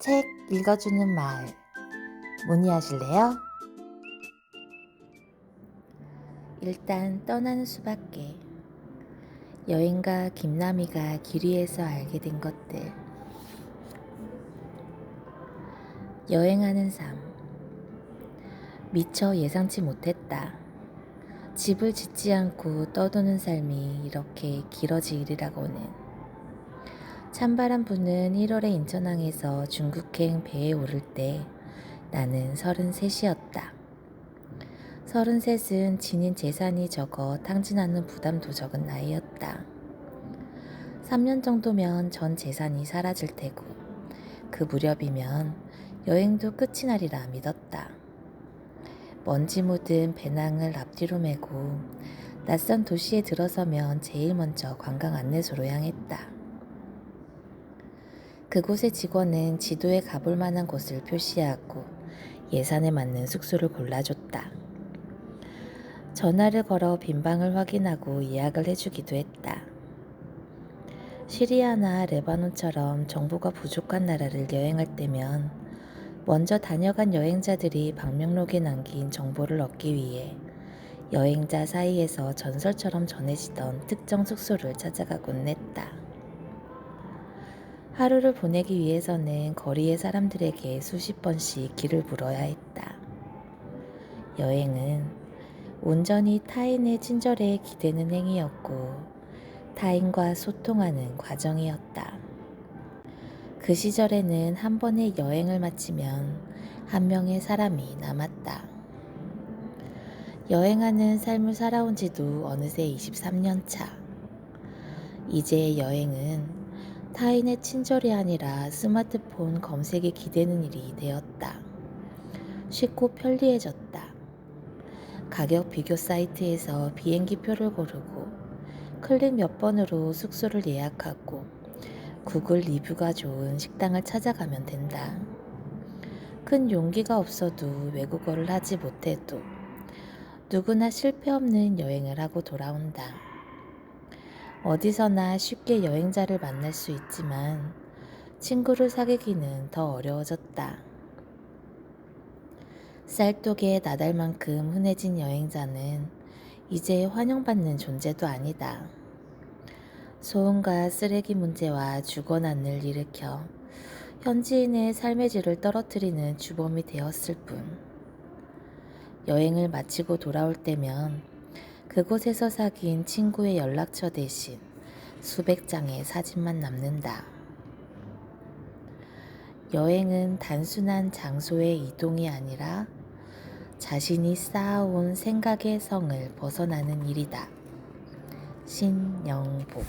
책 읽어주는 마을 문의하실래요? 일단 떠나는 수밖에. 여행가 김남희가 길 위에서 알게 된 것들. 여행하는 삶. 미처 예상치 못했다. 집을 짓지 않고 떠도는 삶이 이렇게 길어지리라고는. 찬바람 부는 1월의 인천항에서 중국행 배에 오를 때 나는 33이었다. 33은 지닌 재산이 적어 탕진하는 부담도 적은 나이였다. 3년 정도면 전 재산이 사라질 테고 그 무렵이면 여행도 끝이 나리라 믿었다. 먼지 묻은 배낭을 앞뒤로 메고 낯선 도시에 들어서면 제일 먼저 관광 안내소로 향했다. 그곳의 직원은 지도에 가볼 만한 곳을 표시하고 예산에 맞는 숙소를 골라줬다. 전화를 걸어 빈방을 확인하고 예약을 해주기도 했다. 시리아나 레바논처럼 정보가 부족한 나라를 여행할 때면 먼저 다녀간 여행자들이 방명록에 남긴 정보를 얻기 위해 여행자 사이에서 전설처럼 전해지던 특정 숙소를 찾아가곤 했다. 하루를 보내기 위해서는 거리의 사람들에게 수십 번씩 길을 물어야 했다. 여행은 온전히 타인의 친절에 기대는 행위였고 타인과 소통하는 과정이었다. 그 시절에는 한 번의 여행을 마치면 한 명의 사람이 남았다. 여행하는 삶을 살아온 지도 어느새 23년 차. 이제 여행은 타인의 친절이 아니라 스마트폰 검색에 기대는 일이 되었다. 쉽고 편리해졌다. 가격 비교 사이트에서 비행기 표를 고르고 클릭 몇 번으로 숙소를 예약하고 구글 리뷰가 좋은 식당을 찾아가면 된다. 큰 용기가 없어도 외국어를 하지 못해도 누구나 실패 없는 여행을 하고 돌아온다. 어디서나 쉽게 여행자를 만날 수 있지만 친구를 사귀기는 더 어려워졌다. 쌀독에 나달만큼 흔해진 여행자는 이제 환영받는 존재도 아니다. 소음과 쓰레기 문제와 주거난을 일으켜 현지인의 삶의 질을 떨어뜨리는 주범이 되었을 뿐. 여행을 마치고 돌아올 때면 그곳에서 사귄 친구의 연락처 대신 수백 장의 사진만 남는다. 여행은 단순한 장소의 이동이 아니라 자신이 쌓아온 생각의 성을 벗어나는 일이다. 신영복.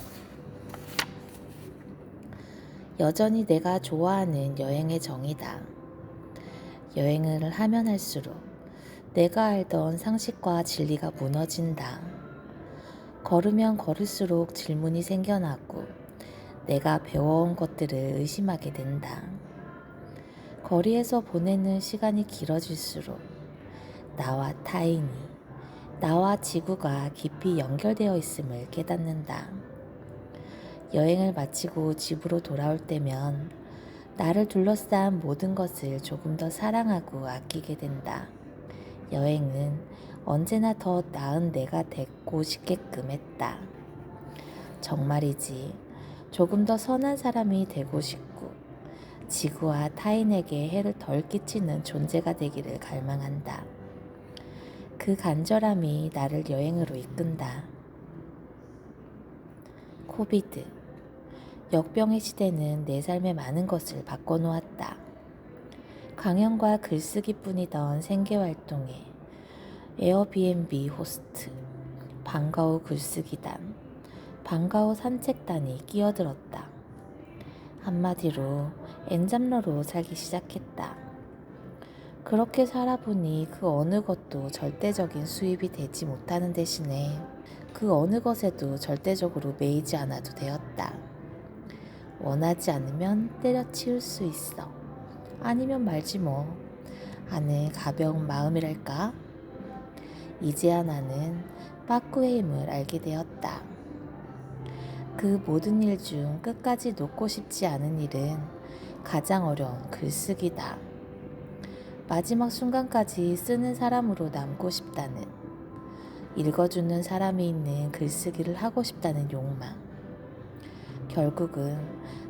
여전히 내가 좋아하는 여행의 정의다. 여행을 하면 할수록 내가 알던 상식과 진리가 무너진다. 걸으면 걸을수록 질문이 생겨나고 내가 배워온 것들을 의심하게 된다. 거리에서 보내는 시간이 길어질수록 나와 타인이, 나와 지구가 깊이 연결되어 있음을 깨닫는다. 여행을 마치고 집으로 돌아올 때면 나를 둘러싼 모든 것을 조금 더 사랑하고 아끼게 된다. 여행은 언제나 더 나은 내가 되고 싶게끔 했다. 정말이지. 조금 더 선한 사람이 되고 싶고 지구와 타인에게 해를 덜 끼치는 존재가 되기를 갈망한다. 그 간절함이 나를 여행으로 이끈다. 코비드. 역병의 시대는 내 삶의 많은 것을 바꿔놓았다. 강연과 글쓰기뿐이던 생계활동에 에어비앤비 호스트, 방과 후 글쓰기단, 방과 후 산책단이 끼어들었다. 한마디로 엔잡러로 살기 시작했다. 그렇게 살아보니 그 어느 것도 절대적인 수입이 되지 못하는 대신에 그 어느 것에도 절대적으로 매이지 않아도 되었다. 원하지 않으면 때려치울 수 있어. 아니면 말지 뭐. 하는 가벼운 마음이랄까? 이제야 나는 빠꾸의 힘을 알게 되었다. 그 모든 일 중 끝까지 놓고 싶지 않은 일은 가장 어려운 글쓰기다. 마지막 순간까지 쓰는 사람으로 남고 싶다는, 읽어주는 사람이 있는 글쓰기를 하고 싶다는 욕망. 결국은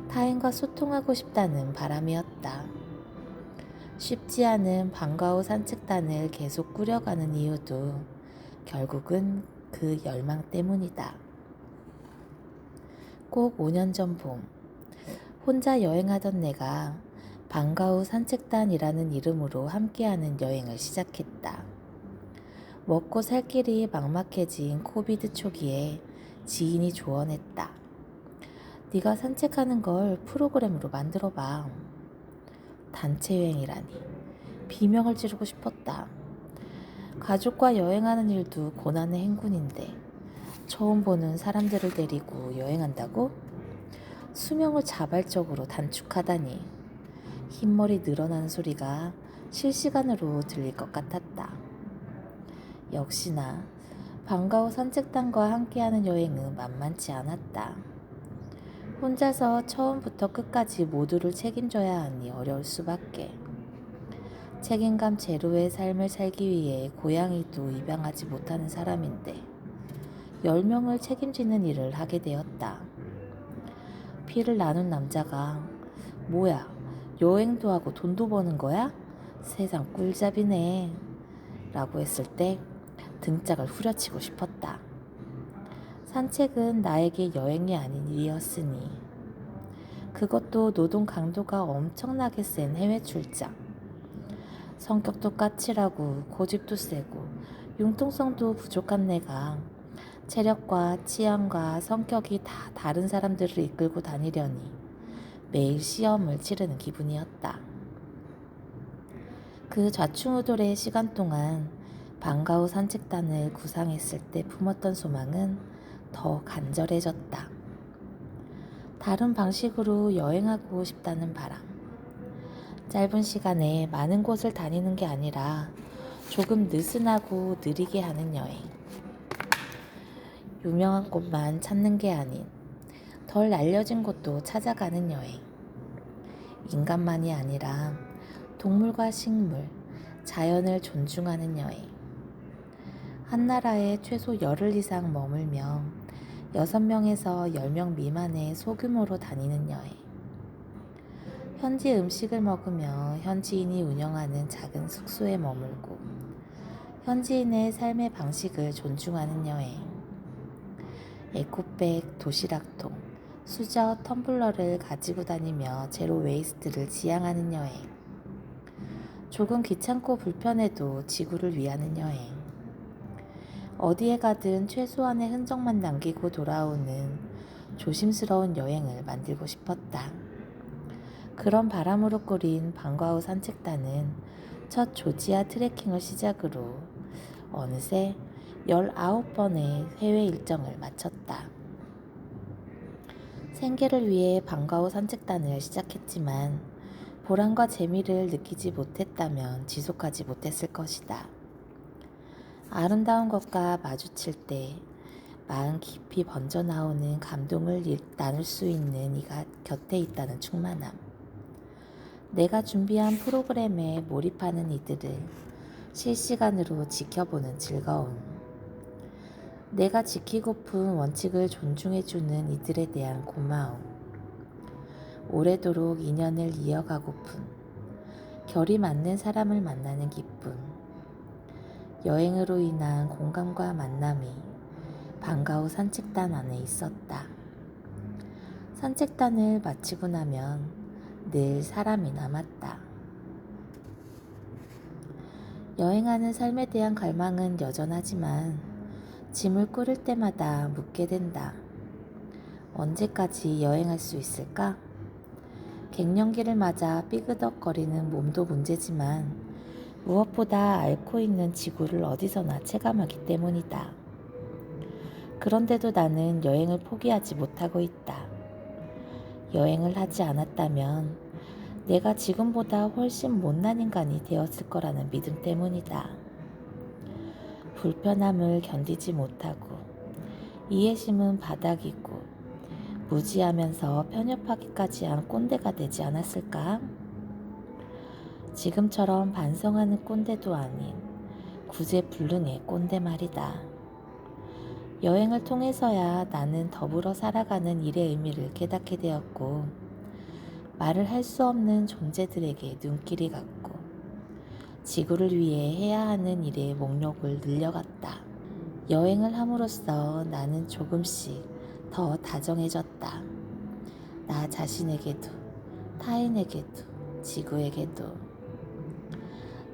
타인과 소통하고 싶다는 바람이었다. 쉽지 않은 방과 후 산책단을 계속 꾸려가는 이유도 결국은 그 열망 때문이다. 꼭 5년 전 봄, 혼자 여행하던 내가 방과 후 산책단이라는 이름으로 함께하는 여행을 시작했다. 먹고 살 길이 막막해진 코비드 초기에 지인이 조언했다. 네가 산책하는 걸 프로그램으로 만들어봐. 단체 여행이라니. 비명을 지르고 싶었다. 가족과 여행하는 일도 고난의 행군인데 처음 보는 사람들을 데리고 여행한다고? 수명을 자발적으로 단축하다니. 흰머리 늘어나는 소리가 실시간으로 들릴 것 같았다. 역시나 방과 후 산책단과 함께하는 여행은 만만치 않았다. 혼자서 처음부터 끝까지 모두를 책임져야 하니 어려울 수밖에. 책임감 제로의 삶을 살기 위해 고양이도 입양하지 못하는 사람인데 10명을 책임지는 일을 하게 되었다. 피를 나눈 남자가 뭐야, 여행도 하고 돈도 버는 거야? 세상 꿀잡이네 라고 했을 때 등짝을 후려치고 싶었다. 산책은 나에게 여행이 아닌 일이었으니, 그것도 노동 강도가 엄청나게 센 해외 출장. 성격도 까칠하고 고집도 세고 융통성도 부족한 내가 체력과 취향과 성격이 다 다른 사람들을 이끌고 다니려니 매일 시험을 치르는 기분이었다. 그 좌충우돌의 시간 동안 방과 후 산책단을 구상했을 때 품었던 소망은 더 간절해졌다. 다른 방식으로 여행하고 싶다는 바람. 짧은 시간에 많은 곳을 다니는 게 아니라 조금 느슨하고 느리게 하는 여행. 유명한 곳만 찾는 게 아닌 덜 알려진 곳도 찾아가는 여행. 인간만이 아니라 동물과 식물, 자연을 존중하는 여행. 한 나라에 최소 열흘 이상 머물며 6명에서 10명 미만의 소규모로 다니는 여행. 현지 음식을 먹으며 현지인이 운영하는 작은 숙소에 머물고 현지인의 삶의 방식을 존중하는 여행. 에코백, 도시락통, 수저, 텀블러를 가지고 다니며 제로 웨이스트를 지향하는 여행. 조금 귀찮고 불편해도 지구를 위하는 여행. 어디에 가든 최소한의 흔적만 남기고 돌아오는 조심스러운 여행을 만들고 싶었다. 그런 바람으로 꾸린 방과 후 산책단은 첫 조지아 트레킹을 시작으로 어느새 19번의 해외 일정을 마쳤다. 생계를 위해 방과 후 산책단을 시작했지만 보람과 재미를 느끼지 못했다면 지속하지 못했을 것이다. 아름다운 것과 마주칠 때 마음 깊이 번져나오는 감동을 나눌 수 있는 이가 곁에 있다는 충만함. 내가 준비한 프로그램에 몰입하는 이들을 실시간으로 지켜보는 즐거움. 내가 지키고픈 원칙을 존중해주는 이들에 대한 고마움. 오래도록 인연을 이어가고픈 결이 맞는 사람을 만나는 기쁨. 여행으로 인한 공감과 만남이 방과 후 산책단 안에 있었다. 산책단을 마치고 나면 늘 사람이 남았다. 여행하는 삶에 대한 갈망은 여전하지만 짐을 꾸릴 때마다 묻게 된다. 언제까지 여행할 수 있을까? 갱년기를 맞아 삐그덕거리는 몸도 문제지만 무엇보다 앓고 있는 지구를 어디서나 체감하기 때문이다. 그런데도 나는 여행을 포기하지 못하고 있다. 여행을 하지 않았다면 내가 지금보다 훨씬 못난 인간이 되었을 거라는 믿음 때문이다. 불편함을 견디지 못하고 이해심은 바닥이고 무지하면서 편협하기까지 한 꼰대가 되지 않았을까? 지금처럼 반성하는 꼰대도 아닌 구제불능의 꼰대 말이다. 여행을 통해서야 나는 더불어 살아가는 일의 의미를 깨닫게 되었고, 말을 할 수 없는 존재들에게 눈길이 갔고, 지구를 위해 해야 하는 일의 목록을 늘려갔다. 여행을 함으로써 나는 조금씩 더 다정해졌다. 나 자신에게도, 타인에게도, 지구에게도.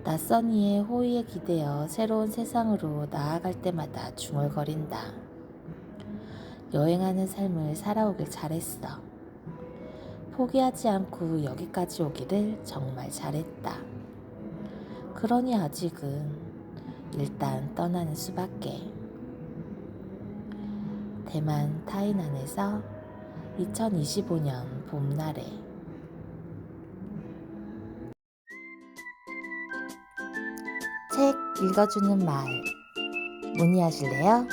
낯선 이의 호의에 기대어 새로운 세상으로 나아갈 때마다 중얼거린다. 여행하는 삶을 살아오길 잘했어. 포기하지 않고 여기까지 오기를 정말 잘했다. 그러니 아직은 일단 떠나는 수밖에. 대만 타이난에서 2025년 봄날에. 책 읽어주는 말 문의하실래요?